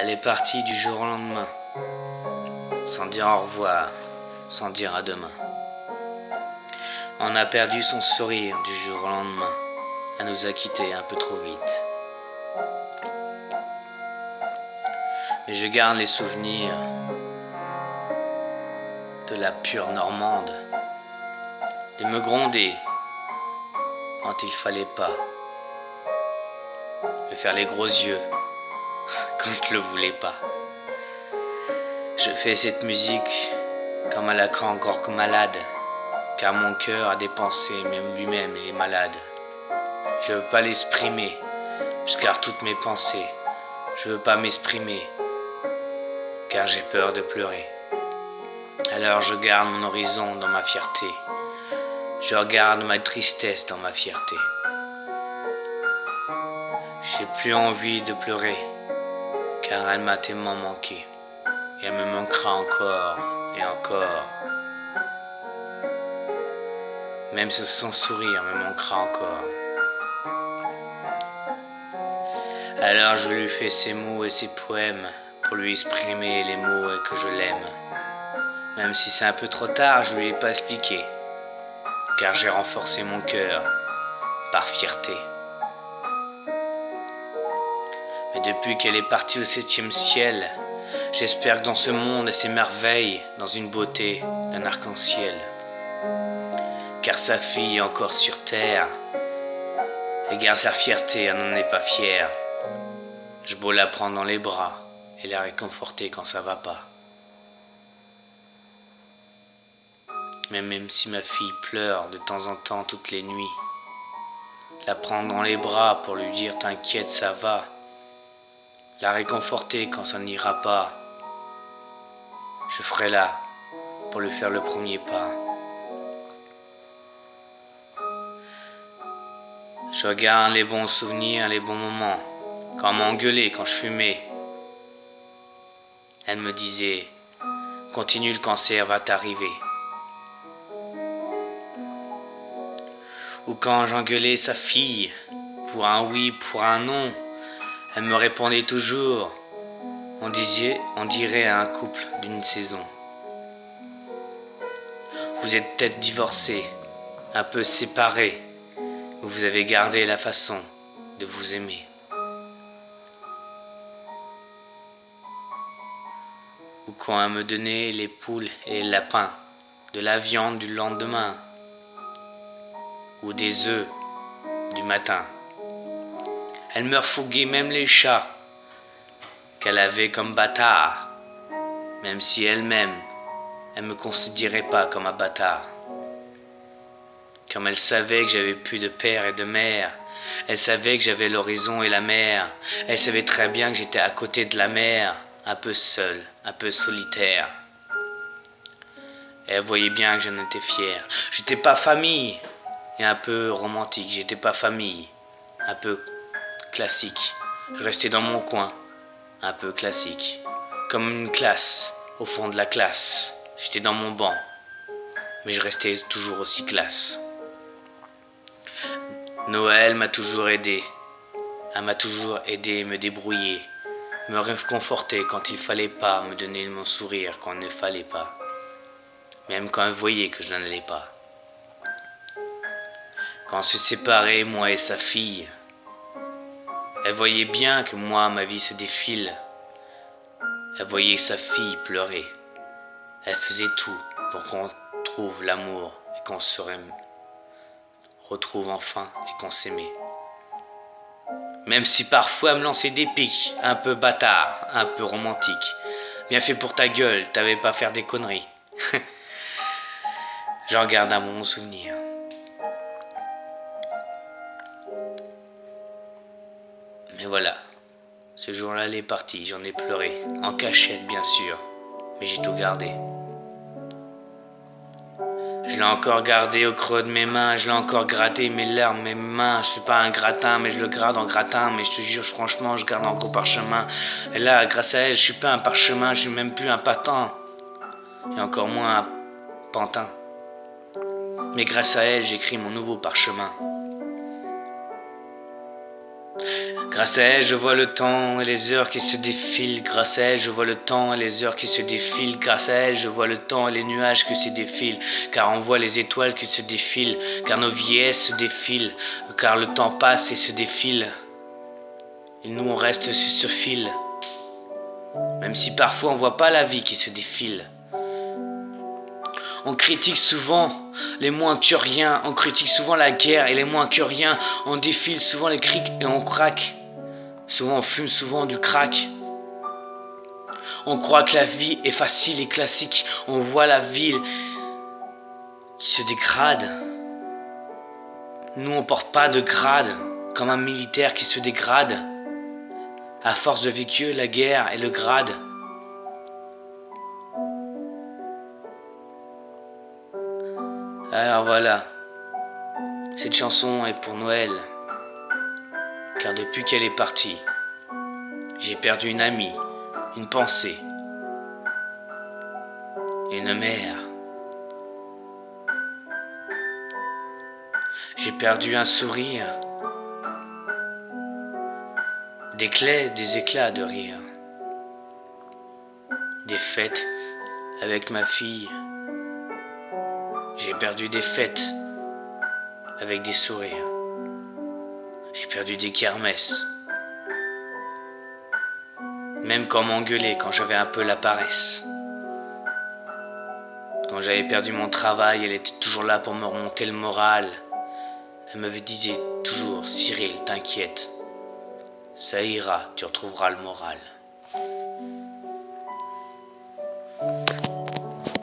Elle est partie du jour au lendemain, sans dire au revoir, sans dire à demain. On a perdu son sourire du jour au lendemain. Elle nous a quittés un peu trop vite. Mais je garde les souvenirs de la pure Normande, de me gronder quand il fallait pas, de faire les gros yeux quand je le voulais pas. Je fais cette musique comme à la encore malade, car mon cœur a des pensées, même lui-même il est malade. Je veux pas l'exprimer, je garde toutes mes pensées. Je veux pas m'exprimer, car j'ai peur de pleurer. Alors je garde mon horizon dans ma fierté. Je regarde ma tristesse dans ma fierté. J'ai plus envie de pleurer, car elle m'a tellement manqué. Et elle me manquera encore et encore. Même son sourire me manquera encore. Alors je lui fais ces mots et ces poèmes pour lui exprimer les mots et que je l'aime. Même si c'est un peu trop tard, je lui ai pas expliqué, car j'ai renforcé mon cœur par fierté. Mais depuis qu'elle est partie au 7e ciel, j'espère que dans ce monde elle s'émerveille dans une beauté d'un arc-en-ciel. Car sa fille est encore sur terre, et garde sa fierté, elle n'en est pas fière. Je beau la prendre dans les bras et la réconforter quand ça va pas. Mais même si ma fille pleure de temps en temps toutes les nuits, la prendre dans les bras pour lui dire t'inquiète ça va, la réconforter quand ça n'ira pas, je ferai là pour lui faire le premier pas. Je regarde les bons souvenirs, les bons moments, quand elle m'engueulait, quand je fumais. Elle me disait, continue, le cancer va t'arriver. Ou quand j'engueulais sa fille, pour un oui, pour un non, elle me répondait toujours, on dirait un couple d'une saison. Vous êtes peut-être divorcés, un peu séparés, mais vous avez gardé la façon de vous aimer. Ou quand elle me donnait les poules et les lapins, de la viande du lendemain, ou des œufs du matin. Elle me refourguait même les chats qu'elle avait comme bâtards, même si elle-même, elle me considérait pas comme un bâtard. Comme elle savait que j'avais plus de père et de mère, elle savait que j'avais l'horizon et la mer, elle savait très bien que j'étais à côté de la mer, un peu seul, un peu solitaire. Et elle voyait bien que j'en étais fier. J'étais pas famille, et un peu romantique, j'étais pas famille, un peu classique. Je restais dans mon coin, un peu classique. Comme une classe, au fond de la classe. J'étais dans mon banc, mais je restais toujours aussi classe. Noël m'a toujours aidé. Elle m'a toujours aidé à me débrouiller, me réconforter quand il fallait pas, me donner mon sourire quand il ne fallait pas. Même quand elle voyait que je n'en allais pas. Quand on se séparait, moi et sa fille, elle voyait bien que moi, ma vie se défile. Elle voyait sa fille pleurer. Elle faisait tout pour qu'on trouve l'amour et qu'on se retrouve enfin et qu'on s'aimait. Même si parfois elle me lançait des pics, un peu bâtard, un peu romantique. Bien fait pour ta gueule, t'avais pas à faire des conneries. J'en garde un bon souvenir. Mais voilà, ce jour-là elle est partie, j'en ai pleuré, en cachette bien sûr, mais j'ai tout gardé. Je l'ai encore gardé au creux de mes mains, je l'ai encore gratté, mes larmes, mes mains. Je suis pas un gratin, mais je le garde en gratin. Mais je te jure, franchement, je garde encore parchemin. Et là, grâce à elle, je suis pas un parchemin, je suis même plus un patin. Et encore moins un pantin. Mais grâce à elle, j'écris mon nouveau parchemin. Grâce à elle, je vois le temps et les heures qui se défilent. Grâce à elle, je vois le temps et les heures qui se défilent. Grâce à elle, je vois le temps et les nuages qui se défilent. Car on voit les étoiles qui se défilent. Car nos vieillesses se défilent. Car le temps passe et se défile. Et nous, on reste sur ce fil. Même si parfois on voit pas la vie qui se défile. On critique souvent les moins que rien, on critique souvent la guerre et les moins que rien. On défile souvent les criques et on craque. Souvent on fume souvent du crack. On croit que la vie est facile et classique. On voit la ville qui se dégrade. Nous on porte pas de grade, comme un militaire qui se dégrade. À force de vécu, la guerre et le grade. Alors voilà, cette chanson est pour Noël, car depuis qu'elle est partie, j'ai perdu une amie, une pensée, une mère. J'ai perdu un sourire, des éclats de rire, des fêtes avec ma fille. J'ai perdu des fêtes avec des sourires. J'ai perdu des kermesses. Même quand m'engueulait quand j'avais un peu la paresse. Quand j'avais perdu mon travail, elle était toujours là pour me remonter le moral. Elle me disait toujours, Cyril, t'inquiète. Ça ira, tu retrouveras le moral.